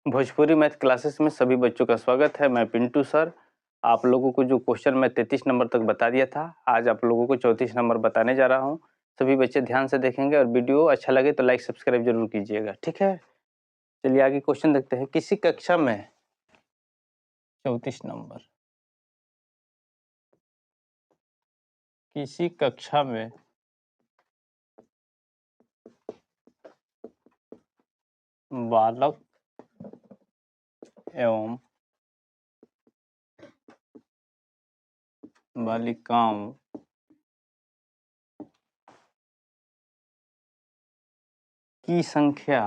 Bhojpuri math classes में सभी बच्चों का स्वागत है। मैं पिंटू सर। आप लोगों को जो क्वेश्चन मैं 33 नंबर तक बता दिया था, आज आप लोगों को 34 नंबर बताने जा रहा हूं। सभी बच्चे ध्यान से देखेंगे और वीडियो अच्छा लगे तो लाइक सब्सक्राइब जरूर कीजिएगा, ठीक है। चलिए आगे क्वेश्चन देखते हैं। किसी कक्षा में 34 नंबर, किसी कक्षा में बालक एवं बालिकाओं की संख्या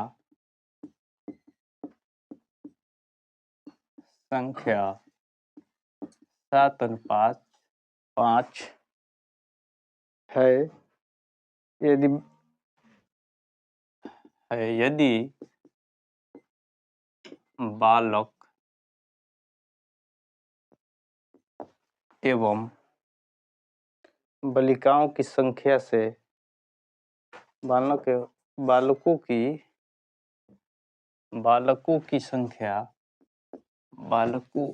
7:5 है। यदि बालक एवं बालिकाओं की संख्या से बालकों की संख्या बालकों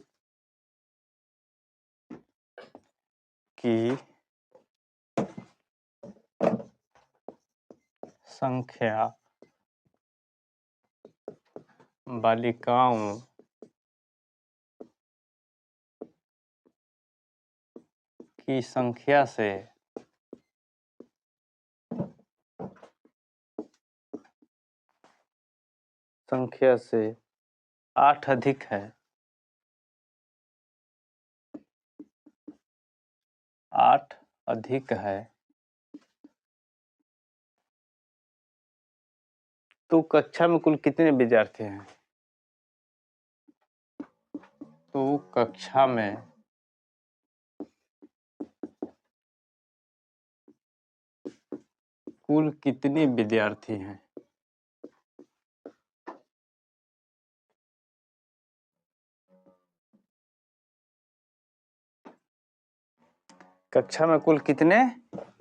की संख्या बालिकाओं की संख्या से 8 अधिक है। 8 अधिक है तो कक्षा में कुल कितने विद्यार्थी हैं? तो कक्षा में कुल कितने विद्यार्थी हैं? कक्षा में कुल कितने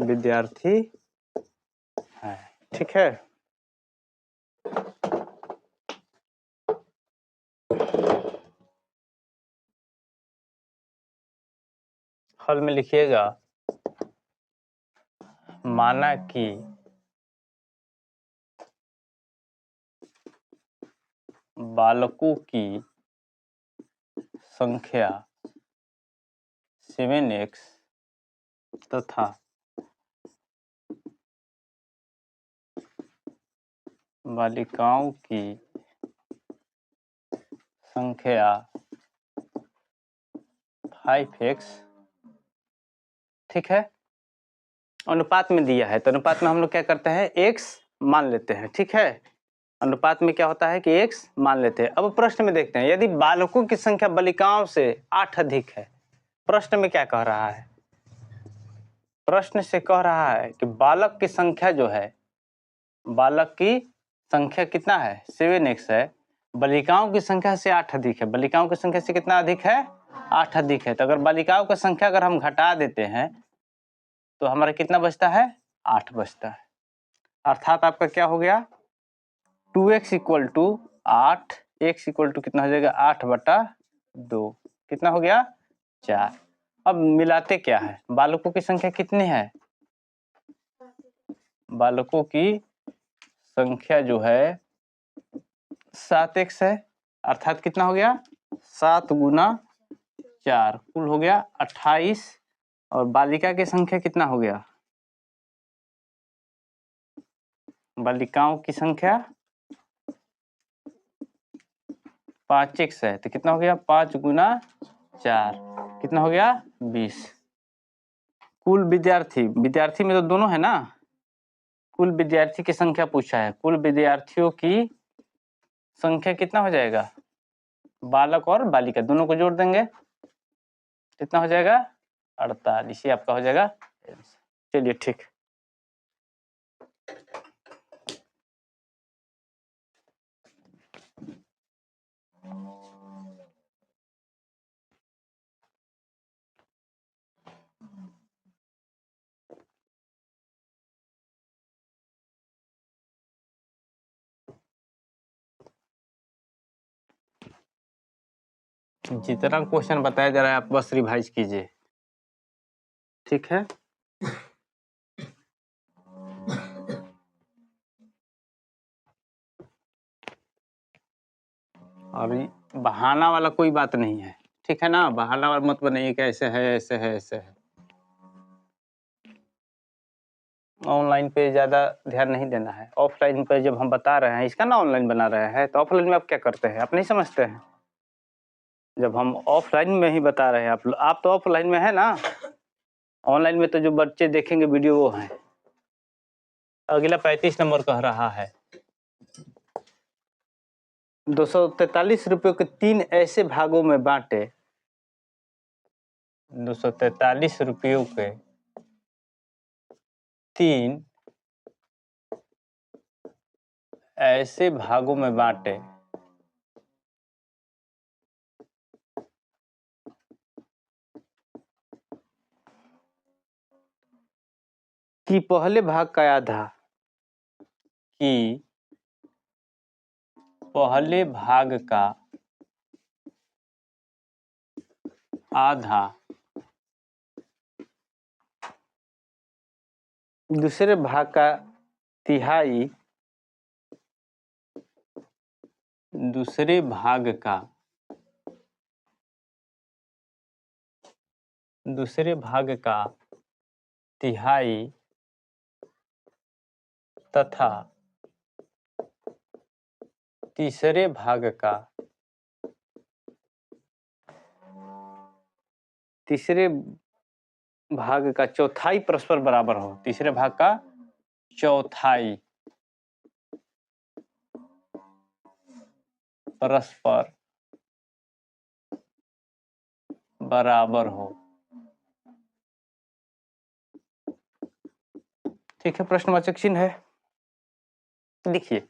विद्यार्थी हैं? ठीक है। हल में लिखिएगा, माना कि बालकों की संख्या 7x तथा बालिकाओं की संख्या 5x, ठीक है। अनुपात में दिया है तो अनुपात में हम लोग क्या करते हैं, x मान लेते हैं, ठीक है। अनुपात में क्या होता है कि x मान लेते हैं। अब प्रश्न में देखते हैं, यदि बालकों की संख्या बालिकाओं से 8 अधिक है। प्रश्न में क्या कह रहा है? प्रश्न से कह रहा है कि बालक की संख्या जो है, बालक की संख्या कितना है, 7x है। बालिकाओं की संख्या से 8 अधिक है। बालिकाओं की संख्या से कितना अधिक है? 8 अधिक है। तो अगर बालिकाओं की संख्या अगर हम घटा देते हैं तो हमारा कितना बचता है? 8 बचता है। अर्थात आपका क्या हो गया, 2x equal to 8, x equal to कितना हो जाएगा, 8/2, कितना हो गया, 4। अब मिलाते क्या है, बालकों की संख्या कितनी है? बालकों की संख्या जो है 7x है, अर्थात कितना हो गया, 7 गुना 4, कुल हो गया 28। और बालिका की संख्या कितना हो गया, बालिकाओं की संख्या 5x है, तो कितना हो गया, 5 गुना 4, कितना हो गया, 20। कुल विद्यार्थी में तो दोनों है ना, कुल विद्यार्थी की संख्या पूछा है। कुल विद्यार्थियों की संख्या कितना हो जाएगा, बालक और बालिका दोनों को जोड़ देंगे, कितना हो जाएगा, 48। ये आपका हो जाएगा। चलिए ठीक। जितना क्वेश्चन बताया जा रहा है आप बस रिवाइज कीजिए, ठीक है। और बहाना वाला कोई बात नहीं है, ठीक है ना। बहाना वाला मत बनाइए कि ऐसे है ऐसे है ऐसे है। ऑनलाइन पे ज़्यादा ध्यान नहीं देना है। ऑफलाइन पे जब हम बता रहे हैं, इसका ना ऑनलाइन बना रहे हैं, तो ऑफलाइन में आप क्या करते हैं, आप नहीं समझते हैं। जब हम ऑफलाइन में ही बता रहे हैं, आप तो ऑफलाइन में है ना। ऑनलाइन में तो जो बच्चे देखेंगे वीडियो वो हैं। अगला 35 नंबर कह रहा है 243 रुपयों के 3 ऐसे भागों में बांटे। 243 रुपयों के 3 ऐसे भागों में बांटे कि पहले भाग का आधा, कि पहले भाग का आधा दूसरे भाग का तिहाई, दूसरे भाग का तिहाई तथा तीसरे भाग का चौथाई परस्पर बराबर हो। तीसरे भाग का चौथाई परस्पर बराबर हो, ठीक है। प्रश्नवाचक चिन्ह है। देखिए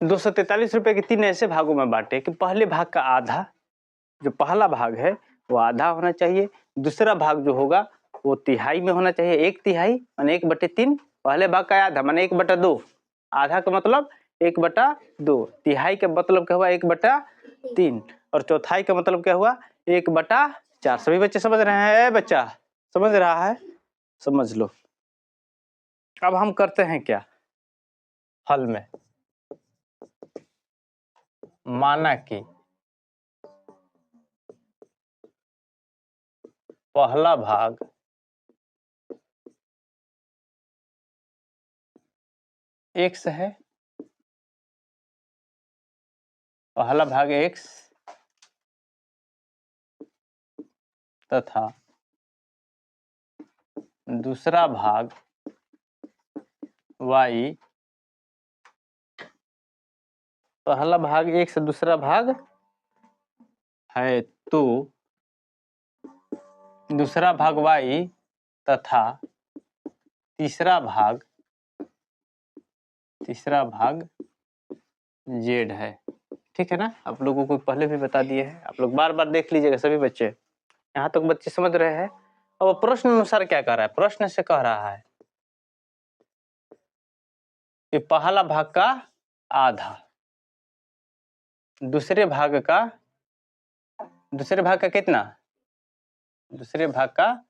243 रुपए के 3 ऐसे भागों में बांटे कि पहले भाग का आधा, जो पहला भाग है वो आधा होना चाहिए। दूसरा भाग जो होगा वो तिहाई में होना चाहिए, 1/3 माने 1/3। पहले भाग का आधा माने 1/2। आधा का मतलब 1/2। तिहाई का मतलब क्या हुआ 1/3। और चौथाई का मतलब क्या हुआ 1/4। सभी बच्चे समझ रहे हैं? बच्चा समझ रहा है? समझ लो। अब हम करते हैं क्या हल में, माना कि पहला भाग x है, पहला भाग x तथा दूसरा भाग y, पहला भाग x दूसरा भाग है तो दूसरा भाग y तथा तीसरा भाग z है, ठीक है ना। आप लोगों को पहले भी बता दिए हैं, आप लोग बार बार देख लीजिएगा सभी बच्चे। यहाँ तक बच्चे समझ रहे हैं। अब प्रश्न अनुसार क्या कह रहा है, प्रश्न से कह रहा है कि पहला भाग का आधा दूसरे भाग का कितना, दूसरे भाग का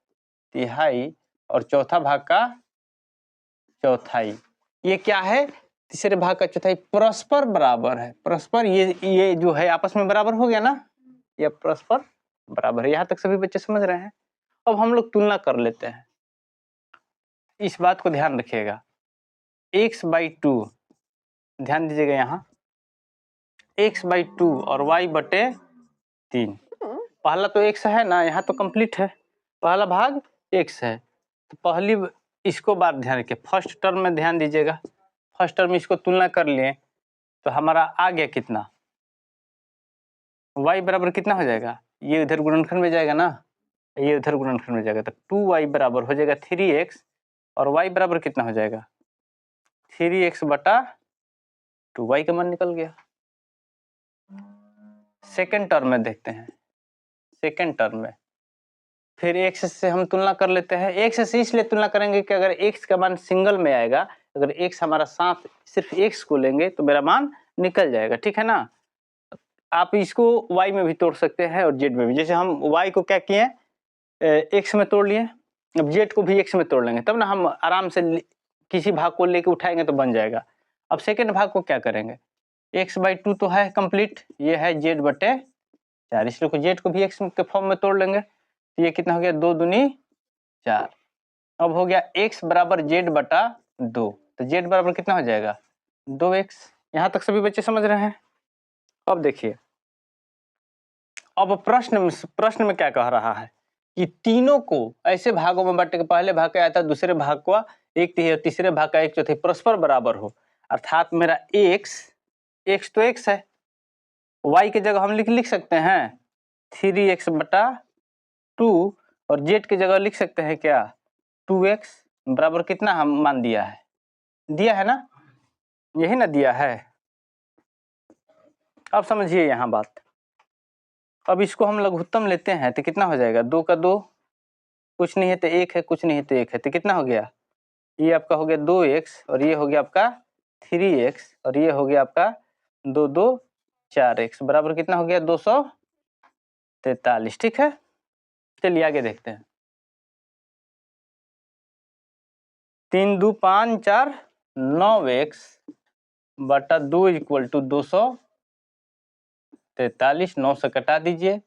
तिहाई और चौथा भाग का चौथाई। ये क्या है, तीसरे भाग का चौथाई परस्पर बराबर है। परस्पर ये जो है आपस में बराबर हो गया ना, ये परस्पर बराबर है। यहाँ तक सभी बच्चे समझ रहे हैं। अब हम लोग तुलना कर लेते हैं। इस बात को ध्यान रखिएगा, x/2 ध्यान दीजिएगा, यहाँ x/2 और y/3। पहला तो x है ना, यहाँ तो कंप्लीट है, पहला भाग x है। तो पहली इसको बात ध्यान रखिए, फर्स्ट टर्म में ध्यान दीजिएगा। फर्स्ट टर्म इसको तुलना कर लिए तो हमारा आ गया कितना, y बराबर कितना हो जाएगा, ये इधर गुणनखंड में जाएगा ना, ये इधर गुणनखंड में जाएगा, तो 2y बराबर हो जाएगा 3x और y बराबर कितना हो जाएगा 3x/2। y का मान निकल गया। सेकेंड टर्म में देखते हैं, सेकेंड टर्म में फिर x से हम तुलना कर लेते हैं। x से इसलिए तुलना करेंगे कि अगर x का मान सिंगल में आएगा, अगर x हमारा साथ सिर्फ x को लेंगे तो मेरा मान निकल जाएगा, ठीक है ना। आप इसको y में भी तोड़ सकते हैं और z में भी। जैसे हम y को क्या किए, x में तोड़ लिए, अब z को भी x में तोड़ लेंगे, तब ना हम आराम से किसी भाग को लेके उठाएंगे तो बन जाएगा। अब सेकेंड भाग को क्या करेंगे, x/2 तो है कंप्लीट, ये है z/4, इसलिए z को भी x के फॉर्म में तोड़ लेंगे, तो ये कितना हो गया, 2 दूनी 4। अब हो गया x बराबर z/2, तो z बराबर कितना हो जाएगा, 2x। यहाँ तक सभी बच्चे समझ रहे हैं। अब देखिए, अब प्रश्न में क्या कह रहा है कि तीनों को ऐसे भागों में बांटे, पहले भाग का आया था, दूसरे भाग का 1/3 और तीसरे भाग का 1/4 परस्पर बराबर हो, अर्थात मेरा x तो x है, y की जगह हम लिख सकते हैं 3x/2 और z की जगह लिख सकते हैं क्या, 2x बराबर कितना हम मान दिया है ना, यही ना दिया है। अब समझिए यहाँ बात, अब इसको हम लघुत्तम लेते हैं तो कितना हो जाएगा, 2 का 2, कुछ नहीं है तो 1 है, कुछ नहीं है तो 1 है, तो कितना हो गया, ये आपका हो गया 2x और ये हो गया आपका 3x और ये हो गया आपका 2 2 4x बराबर कितना हो गया, 243। ठीक है, चलिए आगे देखते हैं। 3 2 5 4 9x बटा 2 इक्वल टू 243, 9 से कटा दीजिए,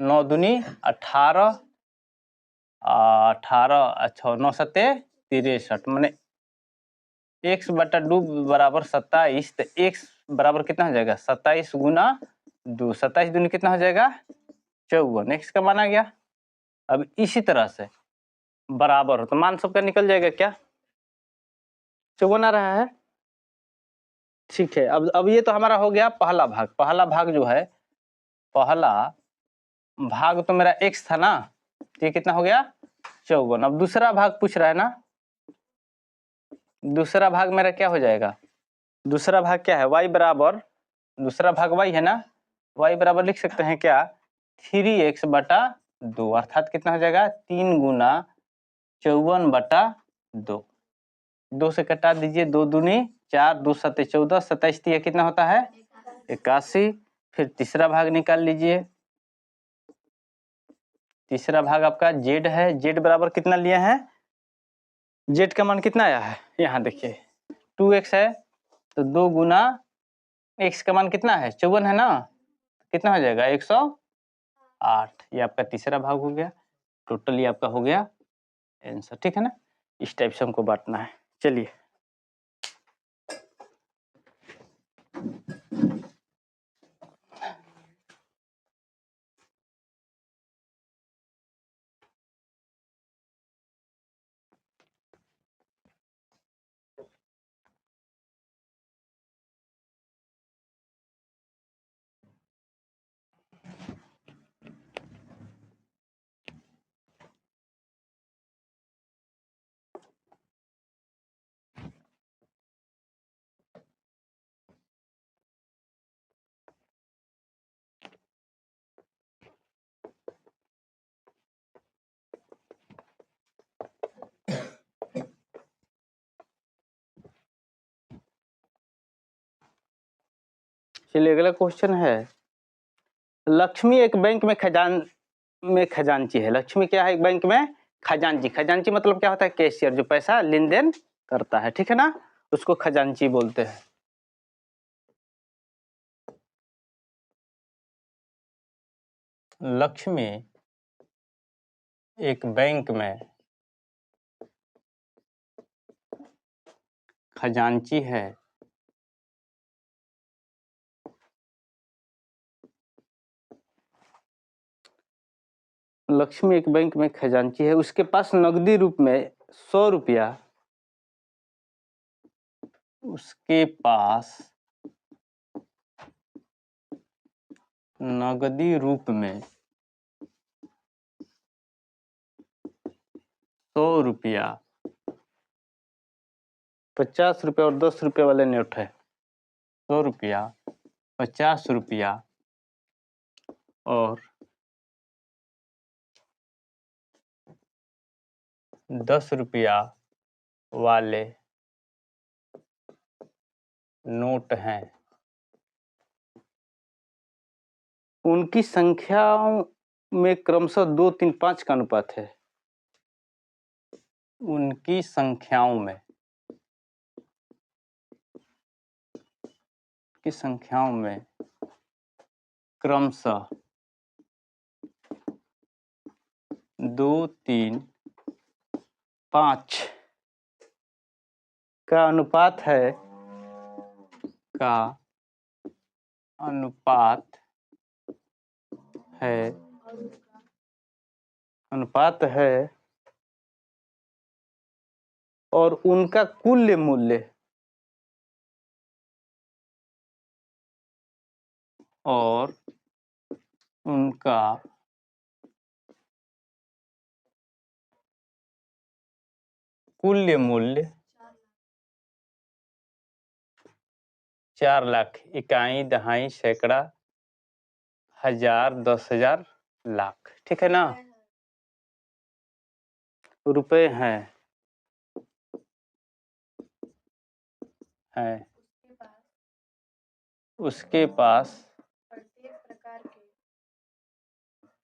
9 दूनी 18, 18 अच्छा 9 सत्ते 63, मैंने x/2 बराबर 27, तो x बराबर कितना हो जाएगा, 27 गुना 2, 27 दूनी कितना हो जाएगा, 54, x का मान आ गया। अब इसी तरह से बराबर हो तो मान सबका निकल जाएगा क्या, 54 आ रहा है। ठीक है, अब ये तो हमारा हो गया पहला भाग। पहला भाग जो है, पहला भाग तो मेरा x था ना, ये कितना हो गया, 54। अब दूसरा भाग पूछ रहा है ना, दूसरा भाग मेरा क्या हो जाएगा, दूसरा भाग क्या है, y बराबर, दूसरा भाग y है ना, y बराबर लिख सकते हैं क्या, 3x/2, अर्थात कितना हो जाएगा, 3 गुना 54/2, 2 से कटा दीजिए, 2 दूनी 4, 2 सत्ते 14, 27 ये कितना होता है, 81। फिर तीसरा भाग निकाल लीजिए, तीसरा भाग आपका z है, z बराबर कितना लिए हैं, z का मान कितना आया है, यहाँ देखिए 2x है, तो 2 गुना x का मान कितना है, 54 है ना, कितना हो जाएगा, 108। ये आपका तीसरा भाग हो गया, टोटल ये आपका हो गया आंसर। ठीक है ना, इस टाइप से हमको बांटना है। चलिए अगला क्वेश्चन है, लक्ष्मी एक बैंक में खजांची है। लक्ष्मी क्या है, एक बैंक में खजांची। खजांची मतलब क्या होता है, कैशियर, जो पैसा लेन देन करता है। ठीक है ना, उसको खजांची बोलते हैं। लक्ष्मी एक बैंक में खजांची है। लक्ष्मी एक बैंक में खजांची है, उसके पास नकदी रूप में 100 रुपया, उसके पास नकदी रूप में 100 रुपया, 50 रुपया और 10 रुपये वाले नोट है। 100 रुपया, 50 रुपया और 10 रुपया वाले नोट हैं। उनकी संख्याओं में क्रमशः 2, 3, 5 का अनुपात है। उनकी संख्याओं में क्रमशः 2, 3, 5 का अनुपात है और उनका कुल मूल्य मूल्य 4 लाख, इकाई, दहाई, सैकड़ा, हजार, 10,000, लाख। ठीक है ना? रुपए हैं उसके पास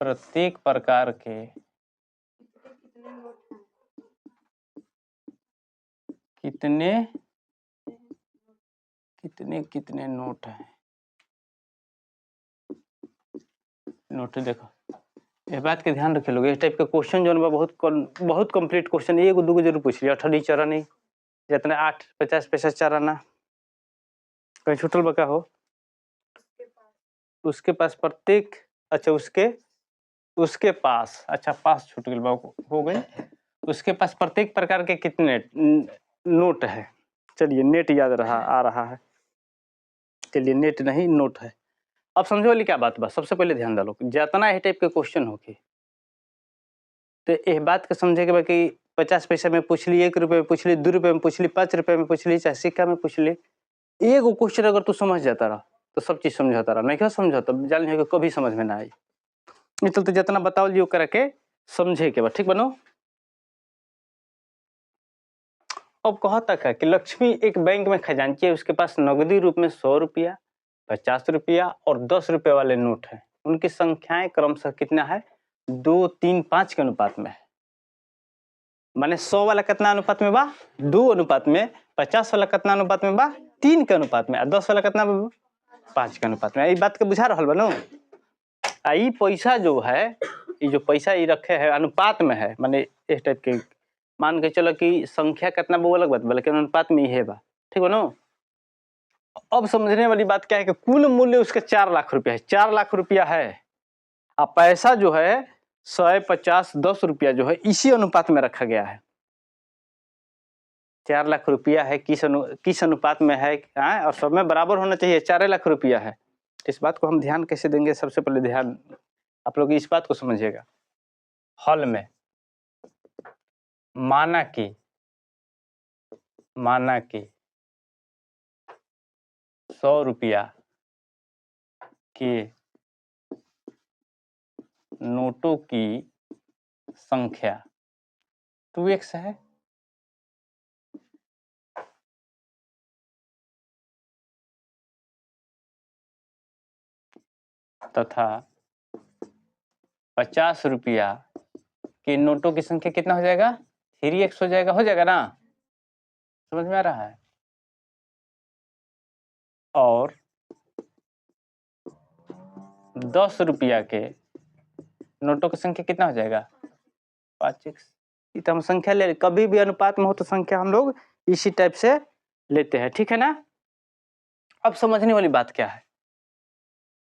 प्रत्येक प्रकार के कितने नोट हैं। नोट देखो, ये बात के ध्यान रखे लोग। इस टाइप के क्वेश्चन जो है बहुत कंप्लीट क्वेश्चन, एगो दूगो जरूर पूछ लिया। 8 चारा नहीं, जितना 8, 50 पैसा चारा ना कहीं छूटल बका हो। उसके पास प्रत्येक, अच्छा उसके पास, अच्छा पास छूट गई हो गई। उसके पास प्रत्येक प्रकार के कितने नोट है। चलिए नेट याद आ रहा है। चलिए नेट नहीं, नोट है। अब समझो वाली क्या बात बा। सबसे पहले ध्यान डालो, जितना ये टाइप के क्वेश्चन होगी तो यह बात के समझे के बा कि 50 पैसा में पूछ ली, 1 रुपये में पूछ ली, 2 रुपये में पूछ ली, 5 रुपये में पूछ ली, चाहे सिक्का में पूछ ली, एगो क्वेश्चन अगर तू समझ जाता रहा तो सब चीज समझाता रहा। नहीं क्या समझाता जान है कि कभी समझ में ना आई। नहीं तो जितना बताओ लियो करके समझे के बाद ठीक बनो। अब कहा तक है कि लक्ष्मी एक बैंक में खजांची है, उसके पास नगदी रूप में 100 रुपया, 50 रुपया और 10 रुपये वाले नोट हैं। उनकी संख्याएं क्रमशः कितना है? 2, 3, 5 के अनुपात में है। माने 100 वाला कितना अनुपात में बा? 2 अनुपात में। 50 वाला कितना अनुपात में बा? 3 के अनुपात में। 10 वाला कितना 5 के अनुपात में। ये बात के बुझा रहा बनो। आई पैसा जो है, ये जो पैसा ये रखे है अनुपात में है। माने इस टाइप के मान के चलो कि संख्या कितना वो अलग बात, बल्कि अनुपात में ही है बा। ठीक है ना? अब समझने वाली बात क्या है कि कुल मूल्य उसके 4 लाख रुपया है। 4 लाख रुपया है। अब पैसा जो है 100, 50, 10 रुपया जो है इसी अनुपात में रखा गया है। 4 लाख रुपया है, किस अनुपात में है और सब में बराबर होना चाहिए। 4 लाख रुपया है। इस बात को हम ध्यान कैसे देंगे? सबसे पहले ध्यान आप लोग इस बात को समझिएगा। हॉल में माना कि 100 रुपया के नोटों की संख्या 2x है तथा 50 रुपया के नोटों की संख्या कितना हो जाएगा? 3x हो जाएगा ना? समझ में आ रहा है? और 10 रुपया के नोटों की संख्या कितना हो जाएगा? 5x। तो हम संख्या ले, कभी भी अनुपात में हो तो संख्या हम लोग इसी टाइप से लेते हैं। ठीक है ना? अब समझने वाली बात क्या है?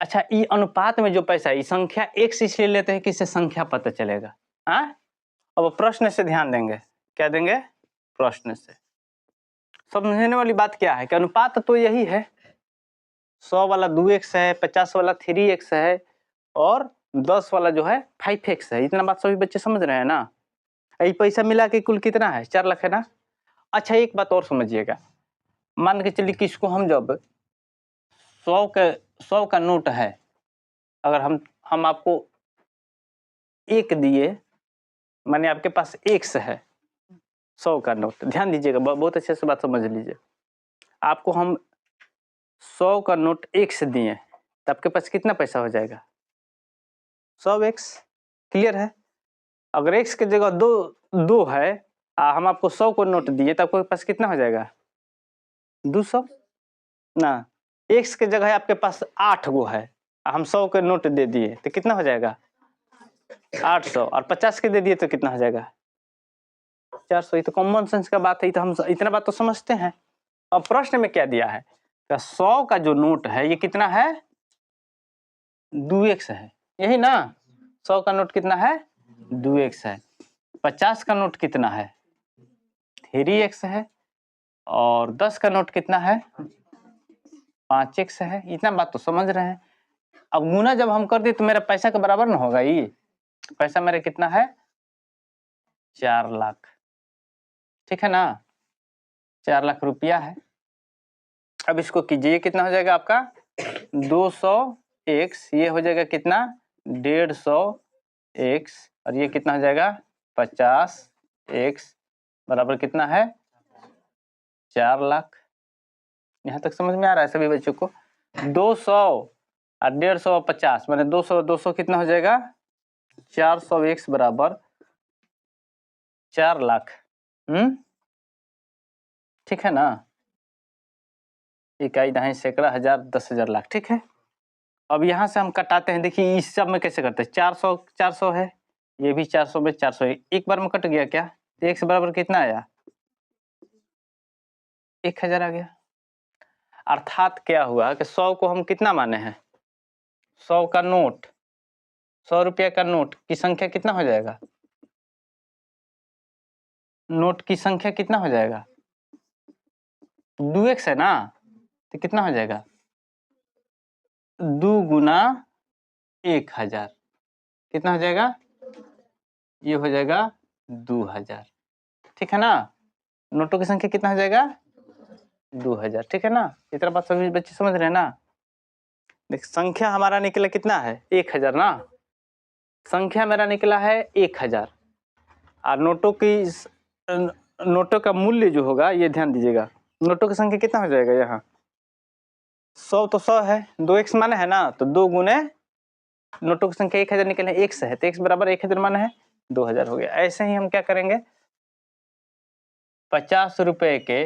अच्छा, ये अनुपात में जो पैसा है संख्या x इसलिए लेते हैं कि इससे संख्या पता चलेगा। हाँ, अब प्रश्न से ध्यान देंगे। क्या देंगे? प्रश्न से। समझने वाली बात क्या है कि अनुपात तो यही है। 100 वाला 2x है, 50 वाला 3x है और 10 वाला जो है 5x है। इतना बात सभी बच्चे समझ रहे हैं ना? ये पैसा मिला के कुल कितना है? 4 लाख है ना? अच्छा, एक बात और समझिएगा। मान के चलिए कि इसको हम जब 100 का नोट है, अगर हम आपको 1 दिए, माने आपके पास x है 100 का नोट। ध्यान दीजिएगा, बहुत अच्छे से बात समझ लीजिए। आपको हम 100 का नोट x दिए तो आपके पास कितना पैसा हो जाएगा? 100x। क्लियर है? अगर x की जगह 2 है, हम आपको 100 को नोट दिए तो आपके पास कितना हो जाएगा? 200 ना। x की जगह आपके पास 8 गो है, हम 100 के नोट दे दिए तो कितना हो जाएगा? 800। और 50 के दे दिए तो कितना हो जाएगा? 400। ये तो कॉमन सेंस का बात है, तो हम इतना बात तो समझते हैं। अब प्रश्न में क्या दिया है? 100 का जो नोट है ये कितना है? 2x है, यही ना। 100 का नोट कितना है? 2x है। 50 का नोट कितना है? 3x है। और 10 का नोट कितना है? 5x है। इतना बात तो समझ रहे हैं। अब गुना जब हम कर दिए तो मेरा पैसा के बराबर ना होगा। ये पैसा मेरा कितना है? 4 लाख। ठीक है ना? 4 लाख रुपया है। अब इसको कीजिए, कितना हो जाएगा आपका? 200x, ये हो जाएगा कितना? 150x। और ये कितना हो जाएगा? 50x बराबर कितना है? 4 लाख। यहाँ तक समझ में आ रहा है सभी बच्चों को? 200 और 150 और 50 माने 200 कितना हो जाएगा? 400x बराबर 4 लाख। ठीक है ना? इकाई, दहाई, सैकड़ा, हजार, 10,000, लाख। ठीक है। अब यहाँ से हम कटाते हैं। देखिए इस सब में कैसे करते हैं? 400 है, ये भी 400 में 400 है, एक बार में कट गया क्या? तो x बराबर कितना आया? 1000 आ गया। अर्थात क्या हुआ कि 100 को हम कितना माने हैं? 100 का नोट, 100 रुपया का नोट की संख्या कितना हो जाएगा? नोट की संख्या कितना हो जाएगा? 2x है ना, तो कितना हो जाएगा? 2 गुना 1000 कितना हो जाएगा? ये हो जाएगा 2000। ठीक है ना? नोटों की संख्या कितना हो जाएगा? 2000। ठीक है ना? इतना बात सभी बच्चे समझ रहे हैं ना? देख, संख्या हमारा निकला कितना है? 1000 ना। संख्या मेरा निकला है 1000। और नोटों का मूल्य जो होगा, ये ध्यान दीजिएगा, नोटों की संख्या कितना हो जाएगा? यहाँ 100 तो 100 है, 2x माने है ना, तो 2 गुने नोटों की संख्या 1000 निकले, x है, तो x बराबर 1000 माने है 2000 हो गया। ऐसे ही हम क्या करेंगे? 50 रुपए के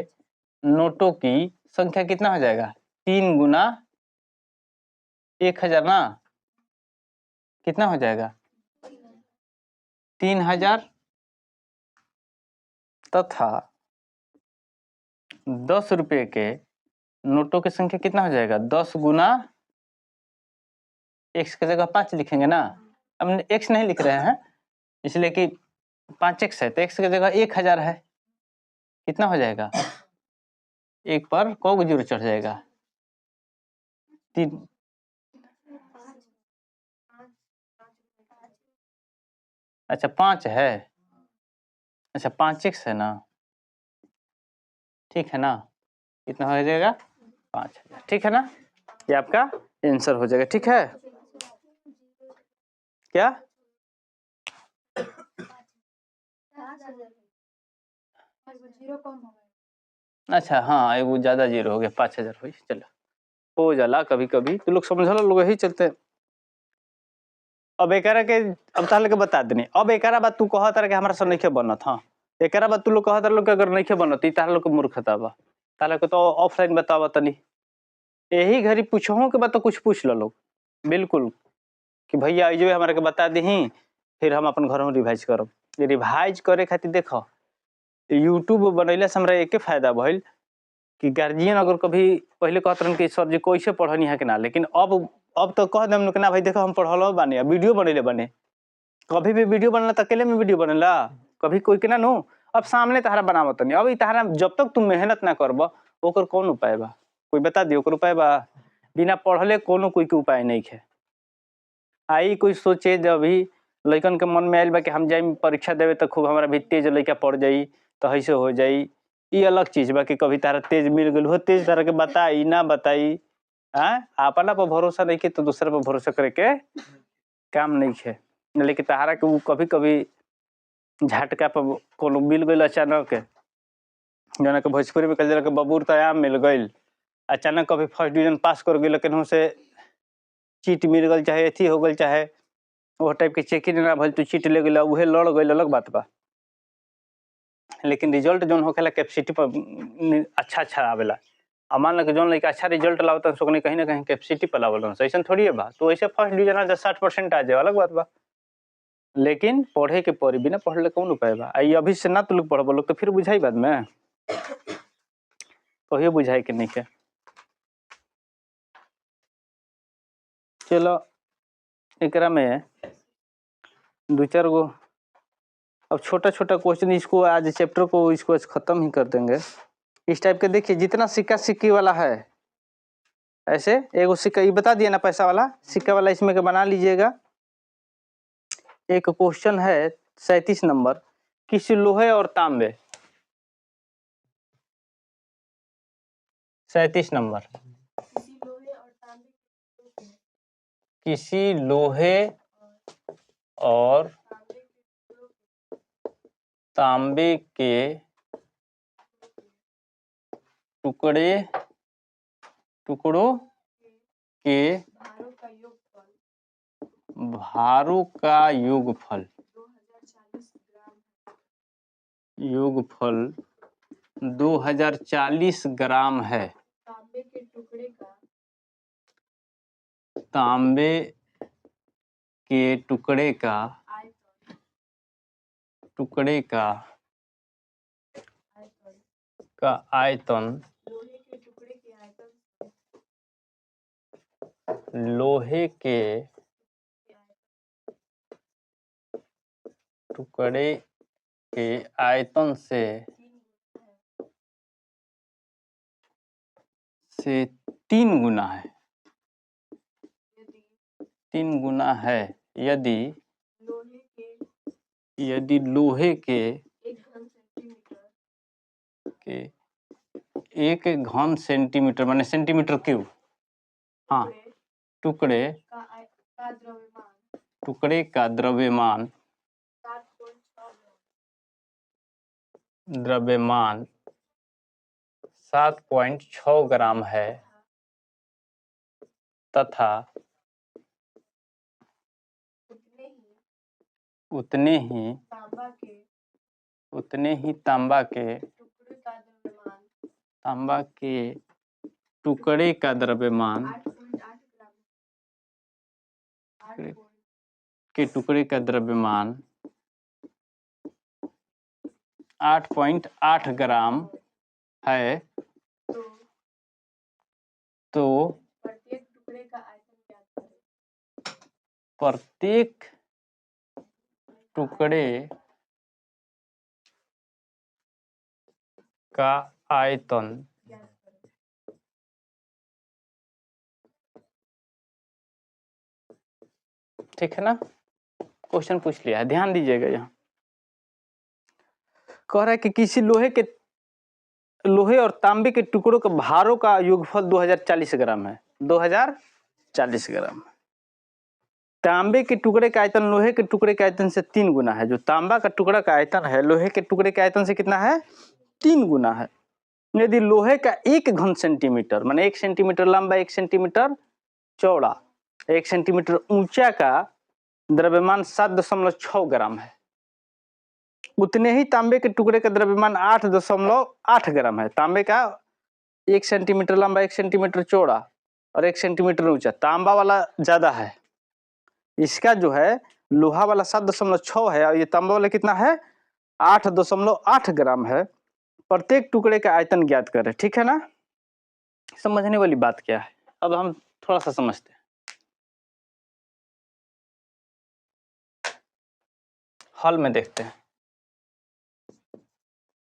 नोटों की संख्या कितना हो जाएगा? 3 गुना 1000 ना, कितना हो जाएगा? 3000। तथा 10 रुपए के नोटों की संख्या कितना हो जाएगा? 10 गुना x की जगह 5 लिखेंगे ना। अब x नहीं लिख रहे हैं इसलिए कि 5x है, तो x की जगह 1000 है, कितना हो जाएगा? एक पर को जीरो चढ़ जाएगा? 3। अच्छा 5 है, अच्छा 5x है ना, ठीक है ना? कितना हो जाएगा? 5000। ठीक है ना? ये आपका आंसर हो जाएगा। ठीक है क्या? अच्छा हाँ, वो ज्यादा जीरो हो गया, 5000 हो। चलो हो जाला कभी कभी, तो लोग समझ लोग यही चलते। अब एकरा के अब ताले के बता देनी। अब एकरा बात तू कहा तारा के हमरा से नहीं बनत। हाँ, एकरा बात तू लोग कहा तारा लोग के अगर नहीं बनत, तारा लोग के मूर्खता बा। तारा के तो ऑफलाइन बतावा तनी, यही घड़ी पूछो के बात तो कुछ पूछ लो लोग बिल्कुल कि भैया जो हमारे के बता दी, फिर हम अपन घर में रिवाइज करब। रिवाइज करे खातिर देखो यूट्यूब बनैला से हमरा एक फायदा भइल कि गार्जियन अगर कभी पहले कहत रहन कि सर जी कैसे पढ़नी है कि ना, लेकिन अब तो कह देम कि ना भाई देखो हम पढ़लो बानी, वीडियो बनैले बने। कभी भी वीडियो बनला तो अकेले में वीडियो बनेला, कभी कोई के ना नो। अब सामने तहरा बनावत नहीं। अब तहरा जब तक तुम मेहनत ना करब ओकर कौन उपाय बा? कोई बता दियो ओकर उपाय बा? बिना पढ़ले कोनो कोई के उपाय नहीं है। आई कोई सोचे जब भी लइकन के मन में आयल बा कि हम जाई परीक्षा देवे तो खूब हमारा भी तेज लइका पढ़ जाई तो ऐसे हो जाई, ये अलग चीज बा कि कभी तारा तेज मिल गई हो, तेज तारा के बताई ना बताई। अपना पर भरोसा नहीं के तो दूसरे पर भरोसा करे के काम नहीं है। लेकिन तारा के कभी कभी झटका पर कोनो मिल गई अचानक, जना के भोजपुरी में कल के बबूर तयाम मिल गई, अचानक कभी फर्स्ट डिवीजन पास कर गई लेकिन उनसे चीट मिल गई, चाहे अथी हो गई, चाहे वो टाइप के चेकिंग ना भइल तो चीट ले गइल उहे लड़ गइल अलग बात बा, लेकिन रिजल्ट जोन होखेला कैपेसिटी पर अच्छा आवेला। अब मान लो कि जोन लड़का अच्छा रिजल्ट लावता है उसको कहीं ना कहीं कैपेसिटी पर लावल ऐसा थोड़ी है बा, तो ऐसे फर्स्ट डिवीजन आ 60% आ जाए अलग बात बा, लेकिन पढ़े के पड़ी बिना पढ़ले कौन उपाय बा। आई अभी से ना तो लोग पढ़ब लोग तो फिर बुझाई बाद में कहियो बुझाई के नहीं के। चलो एकरा में दो चार गो अब छोटा छोटा क्वेश्चन इसको आज चैप्टर को इसको आज खत्म ही कर देंगे। इस टाइप के देखिए जितना सिक्का सिक्की वाला है ऐसे एगो सिक्का ये बता दिया ना पैसा वाला सिक्का वाला इसमें के बना लीजिएगा। एक क्वेश्चन है 37 नंबर, किसी लोहे और तांबे 37 नंबर किसी लोहे और तांबे के टुकड़ों के भारों का योगफल 2040 ग्राम है। तांबे के टुकड़े का आयतन लोहे के टुकड़े के आयतन से 3 गुना है। 3 गुना है यदि लोहे के 1 घन सेंटीमीटर माने सेंटीमीटर क्यूब, हाँ, टुकड़े का द्रव्यमान 7.6 ग्राम है तथा उतने ही तांबा के टुकड़े का द्रव्यमान 8.8 ग्राम है, तो प्रत्येक टुकड़े का आयतन ठीक है ना। क्वेश्चन पूछ लिया है, ध्यान दीजिएगा। यहाँ कह रहा है कि किसी लोहे और तांबे के टुकड़ों के भारों का योगफल 2040 ग्राम है। 2040 ग्राम। तांबे के टुकड़े का आयतन लोहे के टुकड़े के आयतन से 3 गुना है। जो तांबा का टुकड़ा का आयतन है लोहे के टुकड़े के आयतन से कितना है? 3 गुना है। यदि लोहे का 1 घन सेंटीमीटर माने 1 सेंटीमीटर लंबा 1 सेंटीमीटर चौड़ा 1 सेंटीमीटर ऊंचा का द्रव्यमान 7.6 ग्राम है, उतने ही तांबे के टुकड़े का द्रव्यमान 8.8 ग्राम है। तांबे का 1 सेंटीमीटर लंबा 1 सेंटीमीटर चौड़ा और 1 सेंटीमीटर ऊंचा, तांबा वाला ज्यादा है। इसका जो है लोहा वाला 7.6 है और ये तांबा वाला कितना है? 8.8 ग्राम है। प्रत्येक टुकड़े का आयतन ज्ञात करें। ठीक है ना। समझने वाली बात क्या है, अब हम थोड़ा सा समझते हैं। हल में देखते हैं।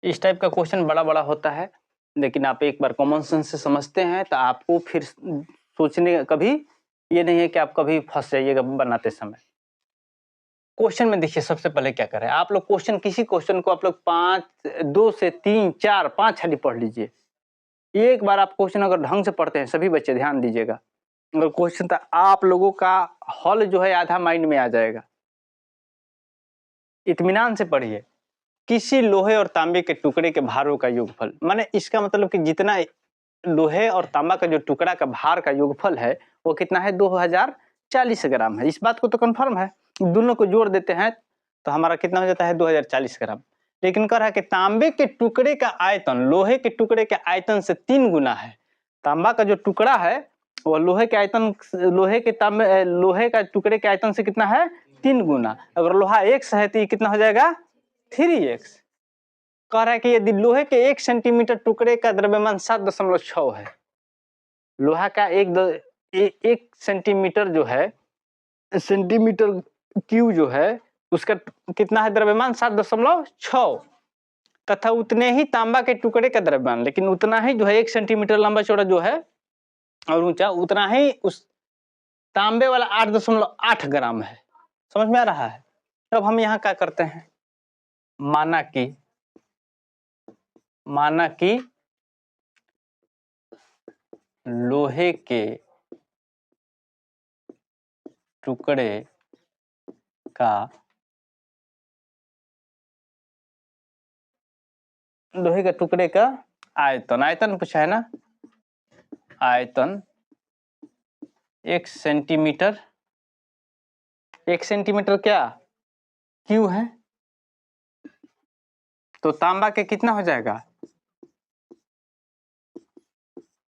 इस टाइप का क्वेश्चन बड़ा बड़ा होता है, लेकिन आप एक बार कॉमन सेंस से समझते हैं तो आपको फिर सोचने कभी ये नहीं है कि आप कभी फंस जाइएगा बनाते समय। क्वेश्चन में देखिए सबसे पहले क्या करें आप लोग, किसी क्वेश्चन को आप लोग 2 से 3 4 5 हाली पढ़ लीजिए। एक बार आप क्वेश्चन अगर ढंग से पढ़ते हैं, सभी बच्चे ध्यान दीजिएगा, अगर क्वेश्चन तो आप लोगों का हल जो है आधा माइंड में आ जाएगा। इत्मीनान से पढ़िए। किसी लोहे और तांबे के टुकड़े के भारों का योगफल, माने इसका मतलब कि जितना लोहे और तांबा का जो टुकड़ा का भार का योगफल है वो कितना है? 2040 ग्राम है। इस बात को तो कंफर्म है। दोनों को जोड़ देते हैं तो हमारा कितना हो जाता है 2040 ग्राम। लेकिन कह रहा है कि तांबे के टुकड़े का आयतन लोहे के टुकड़े के आयतन से 3 गुना है। तांबा का जो टुकड़ा है वो लोहे के आयतन लोहे का टुकड़े के आयतन से कितना है 3 गुना। अगर लोहा x है तो ये कितना हो जाएगा 3x। कह रहा है कि यदि लोहे के 1 सेंटीमीटर टुकड़े का द्रव्यमान 7.6 है, लोहा का एक सेंटीमीटर जो है सेंटीमीटर क्यूब जो है उसका कितना है द्रव्यमान 7.6 तथा उतने ही तांबा के टुकड़े का द्रव्यमान, लेकिन उतना ही जो है 1 सेंटीमीटर लंबा चौड़ा जो है और ऊंचा उतना ही उस तांबे वाला 8.8 ग्राम है। समझ में आ रहा है। अब हम यहाँ क्या करते हैं, माना कि लोहे के टुकड़े का आयतन पूछा है ना, आयतन 1 सेंटीमीटर क्या क्यू है, तो तांबा के कितना हो जाएगा,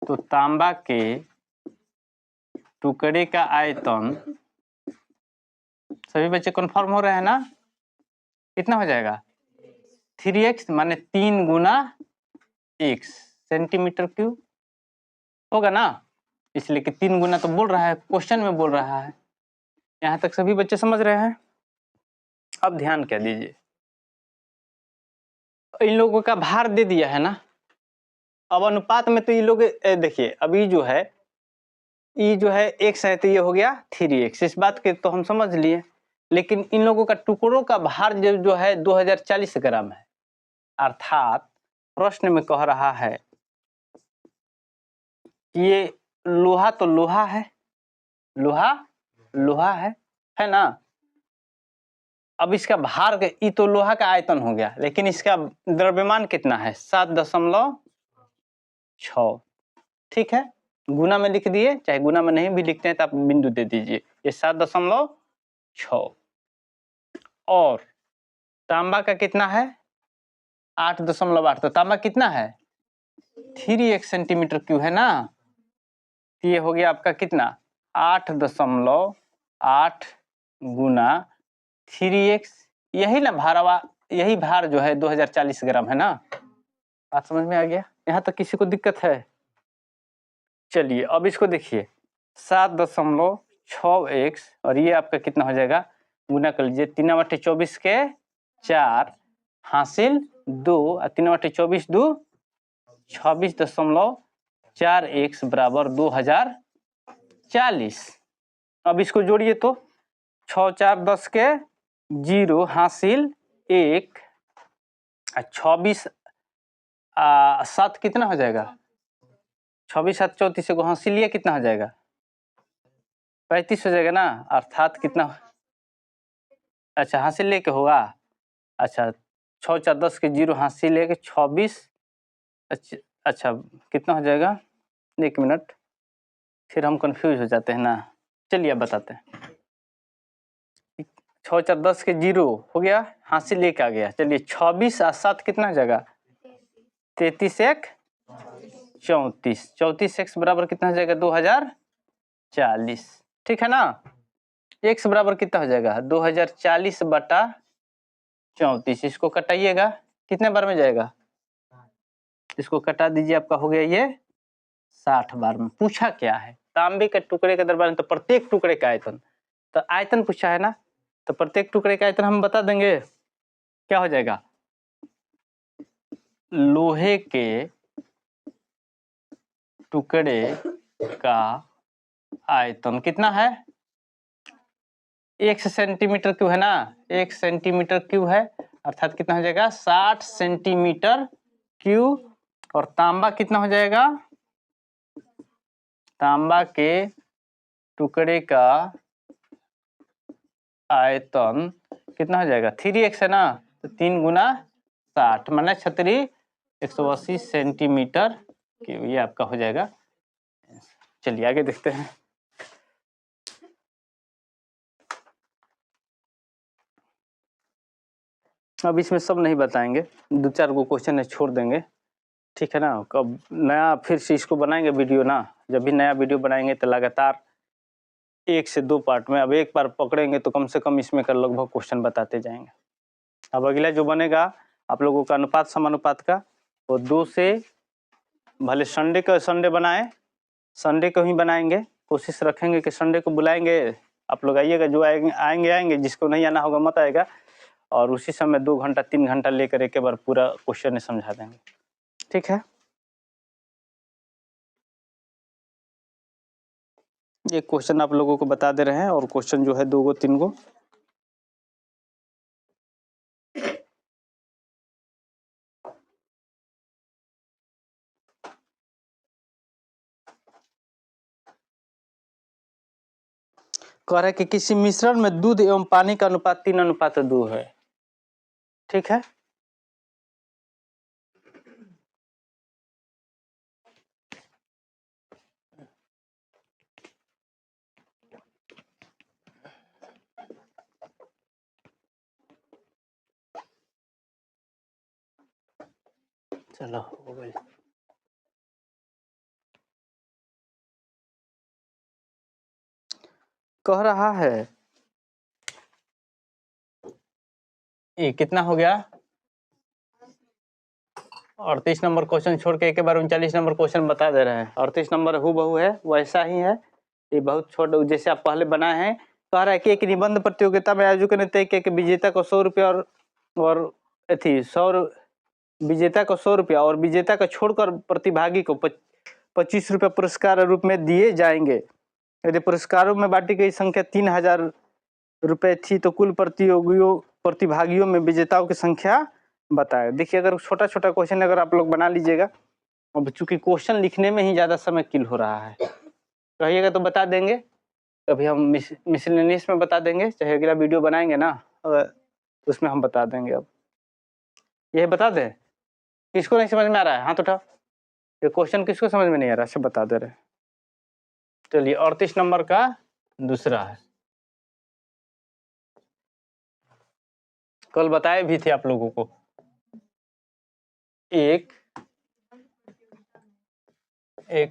तो तांबा के टुकड़े का आयतन, सभी बच्चे कन्फर्म हो रहे हैं ना, कितना हो जाएगा 3x माने 3 गुना x सेंटीमीटर क्यूब होगा ना, इसलिए कि 3 गुना तो बोल रहा है, क्वेश्चन में बोल रहा है। यहाँ तक सभी बच्चे समझ रहे हैं। अब ध्यान क्या दीजिए, इन लोगों का भार दे दिया है ना, अब अनुपात में तो ये लोग देखिए अभी जो है ये जो है x है तो ये हो गया 3x, इस बात के तो हम समझ लिए। लेकिन इन लोगों का टुकड़ों का भार जो है 2040 ग्राम है, अर्थात प्रश्न में कह रहा है कि ये लोहा तो लोहा है, लोहा है ना। अब इसका भार ये तो लोहा का आयतन हो गया, लेकिन इसका द्रव्यमान कितना है 7.6, ठीक है, गुना में लिख दिए, चाहे गुना में नहीं भी लिखते हैं तो आप बिंदु दे दीजिए, ये 7.6। और तांबा का कितना है 8.8, तो तांबा कितना है 3x सेंटीमीटर क्यूब है ना, ये हो गया आपका कितना 8.8 गुना 3x, यही ना भारवा, यही भार जो है 2040 ग्राम है ना। बात समझ में आ गया, यहाँ तक किसी को दिक्कत है। चलिए अब इसको देखिए 7.6x और ये आपका कितना हो जाएगा, गुना कर लीजिए, 3/24 के 4 हासिल 2 और 3/24 2 26.4x बराबर 2040। अब इसको जोड़िए तो 6 4 10 के 0 हासिल 1 26 7 कितना हो जाएगा 26 7 34 को हासिल लिया कितना हो जाएगा 35 हो जाएगा ना, अर्थात कितना, अच्छा हासिल लेके होगा, अच्छा 6 4 10 के 0 हासिल लेके 26, अच्छा कितना हो जाएगा, 1 मिनट, फिर हम कंफ्यूज हो जाते हैं ना। चलिए अब बताते हैं, 6 4 10 के 0 हो गया, हासिल लेके आ गया, चलिए 26 और 7 कितना हो जाएगा 33 1 34, 34x बराबर कितना हो जाएगा 2040, ठीक है ना। x बराबर कितना हो जाएगा 2040/34, इसको कटाइएगा कितने बार में जाएगा, इसको कटा दीजिए, आपका हो गया ये 60 बार में। पूछा क्या है तांबे के टुकड़े के दरबार में, तो प्रत्येक टुकड़े का आयतन, तो आयतन पूछा है ना, तो प्रत्येक टुकड़े का आयतन हम बता देंगे, क्या हो जाएगा, लोहे के टुकड़े का आयतन कितना है 1 सेंटीमीटर क्यूब है ना, 1 सेंटीमीटर क्यूब है, अर्थात कितना हो जाएगा 60 सेंटीमीटर क्यूब। और तांबा कितना हो जाएगा, तांबा के टुकड़े का आयतन कितना हो जाएगा 3x है ना, तो 3 गुना 60 माने 36 180 सेंटीमीटर क्यूब, ये आपका हो जाएगा। चलिए आगे देखते हैं। अब इसमें सब नहीं बताएंगे, 2-4 गो क्वेश्चन है छोड़ देंगे, ठीक है ना। कब नया फिर से इसको बनाएंगे वीडियो ना, जब भी नया वीडियो बनाएंगे तो लगातार 1 से 2 पार्ट में, अब एक बार पकड़ेंगे तो कम से कम इसमें का लगभग क्वेश्चन बताते जाएंगे। अब अगला जो बनेगा आप लोगों का अनुपात समानुपात का, वो 2 से, भले संडे का संडे बनाए, संडे को ही बनाएंगे, कोशिश रखेंगे कि संडे को बुलाएंगे, आप लोग आइएगा, जो आएंगे, जिसको नहीं आना होगा मत आएगा, और उसी समय 2 घंटा 3 घंटा लेकर एक बार पूरा क्वेश्चन समझा देंगे, ठीक है। ये क्वेश्चन आप लोगों को बता दे रहे हैं, और क्वेश्चन जो है 2 गो 3 गो कह रहे हैं कि किसी मिश्रण में दूध एवं पानी का अनुपात 3:2 है, ठीक है। चलो हो गई। कह रहा है ये कितना हो गया, 38 नंबर क्वेश्चन छोड़ के एक बार 39 नंबर क्वेश्चन बता दे रहे हैं। 38 नंबर हूबहू है, वैसा ही है, ये बहुत छोटा जैसे आप पहले बनाए हैं। कह रहा है कि एक निबंध प्रतियोगिता में आयोजकों ने तय किया कि विजेता को 100 रुपया और थी 100 विजेता को 100 रुपया और विजेता को छोड़कर प्रतिभागी को 25 रुपया पुरस्कार रूप में दिए जाएंगे। यदि पुरस्कारों में बांटी गई संख्या 3000 रुपये थी तो कुल प्रतिभागियों में विजेताओं की संख्या बताए। देखिए अगर छोटा छोटा क्वेश्चन अगर आप लोग बना लीजिएगा, अब चूंकि क्वेश्चन लिखने में ही ज़्यादा समय किल हो रहा है, कहिएगा तो बता देंगे, कभी हम मिसलेनियस में बता देंगे, चाहे अगला वीडियो बनाएंगे ना उसमें हम बता देंगे। अब ये बता दें, किसको नहीं समझ में आ रहा है हाथ उठाओ, ये क्वेश्चन किसको समझ में नहीं आ रहा है, सब बता दे रहे हैं। चलिए 38 नंबर का दूसरा है, कल बताए भी थे आप लोगों को। एक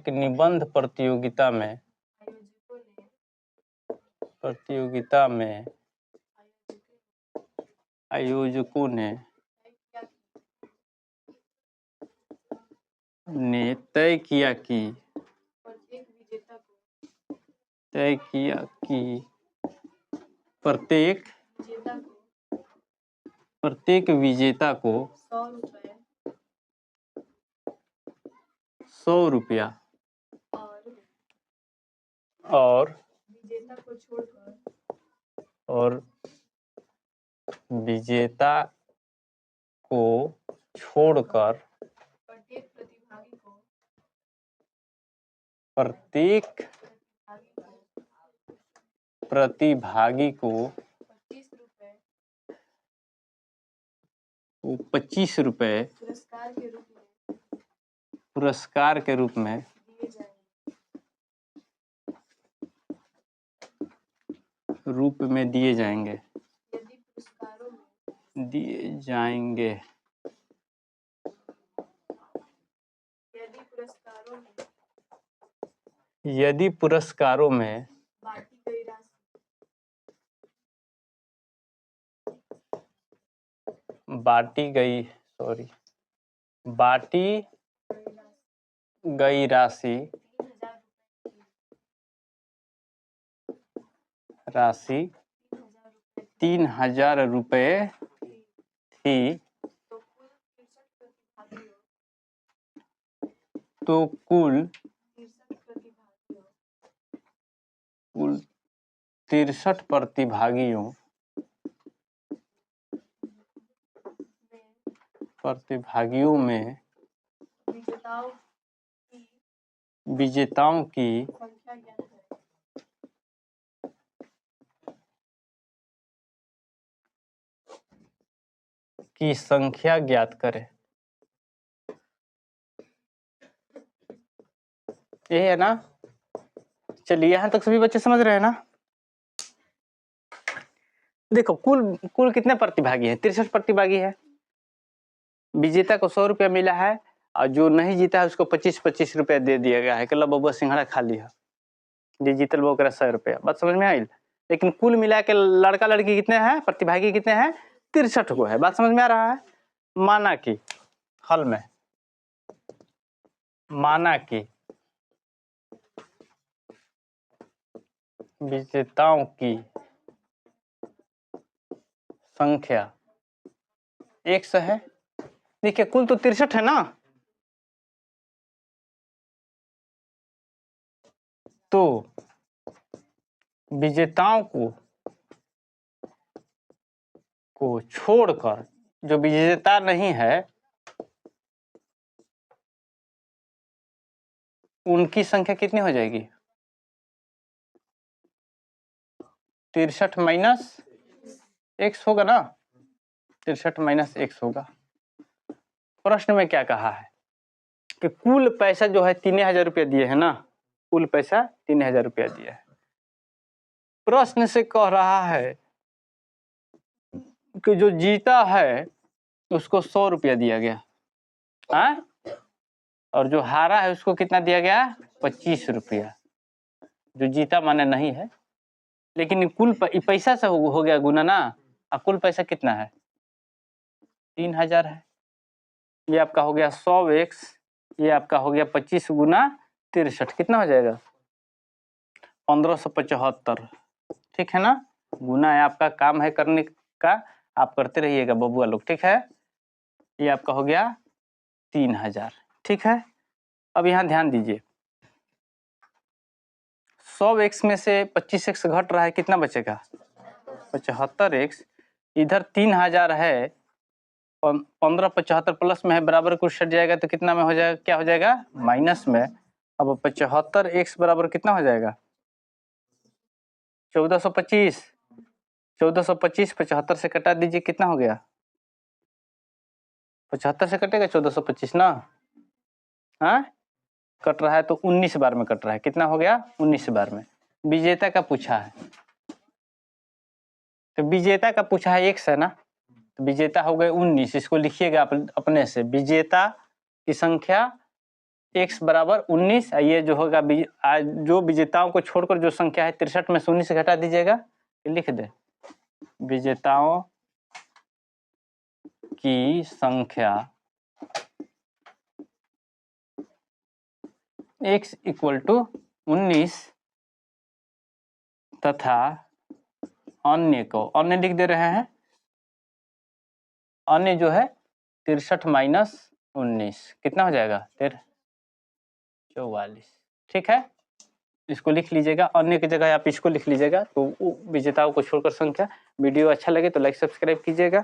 निबंध प्रतियोगिता में आयोजकों ने तय किया कि प्रत्येक विजेता को 100 रुपया और विजेता को छोड़कर प्रत्येक प्रतिभागी को 25 रुपये पुरस्कार के रूप में दिए जाएंगे। यदि पुरस्कारों में बाटी गई राशि 3000 रुपये थी तो कुल 63 प्रतिभागियों में विजेताओं की संख्या ज्ञात करें। यही है ना। चलिए यहाँ तक सभी बच्चे समझ रहे हैं ना। देखो कुल कुल कितने प्रतिभागी हैं? 63 प्रतिभागी है। विजेता को 100 रुपया मिला है और जो नहीं जीता है उसको 25-25 रुपया दे दिया गया है कि लो बबुआ सिंघाड़ा खा लिया। जो जीतल वो करा 100 रुपया। बात समझ में आई? लेकिन कुल मिला के लड़का लड़की कितने हैं? प्रतिभागी कितने हैं? 63 को है। बात समझ में आ रहा है? माना कि हल में माना कि विजेताओं की संख्या 100 है। देखिए कुल तो 63 है ना, तो विजेताओं को छोड़कर जो विजेता नहीं है उनकी संख्या कितनी हो जाएगी? 63 माइनस x होगा ना, 63 माइनस x होगा। प्रश्न में क्या कहा है कि कुल पैसा जो है 3000 रुपया दिए है ना, कुल पैसा 3000 रुपया दिया है। प्रश्न से कह रहा है कि जो जीता है उसको 100 रुपया दिया गया है और जो हारा है उसको कितना दिया गया? 25 रुपया। जो जीता माने नहीं है, लेकिन कुल पैसा से हो गया गुना ना। और कुल पैसा कितना है? 3000 है। ये आपका हो गया 100x, ये आपका हो गया 25 गुना 63, कितना हो जाएगा? 1575। ठीक है ना? गुना है आपका काम है करने का, आप करते रहिएगा बबुआ लोग। ठीक है, ये आपका हो गया 3000। ठीक है, अब यहाँ ध्यान दीजिए, 100x में से 25x घट रहा है, कितना बचेगा? 75x। इधर 3000 है, 1575 प्लस में है, बराबर कुछ हट जाएगा तो कितना में हो जाएगा? क्या हो जाएगा? माइनस में। अब 75x बराबर कितना हो जाएगा? 1425। 1425 75 से कटा दीजिए, कितना हो गया? 75 से कटेगा 1425 ना, हाँ कट रहा है तो 19 बार में कट रहा है। कितना हो गया? 19 बार में। विजेता का पूछा है, तो विजेता का पूछा है x है ना, तो विजेता हो गए 19। इसको लिखिएगा अपने से, विजेता की संख्या x बराबर 19। ये जो होगा जो विजेताओं को छोड़कर जो संख्या है 63 में से 19 घटा दीजिएगा, लिख दे विजेताओं की संख्या x इक्वल टू 19 तथा अन्य को, अन्य लिख दे रहे हैं, अन्य जो है 63 माइनस 19, कितना हो जाएगा? 44। ठीक है, इसको लिख लीजिएगा, अन्य की जगह आप इसको लिख लीजिएगा। तो विजेताओं को छोड़कर संख्या। वीडियो अच्छा लगे तो लाइक सब्सक्राइब कीजिएगा।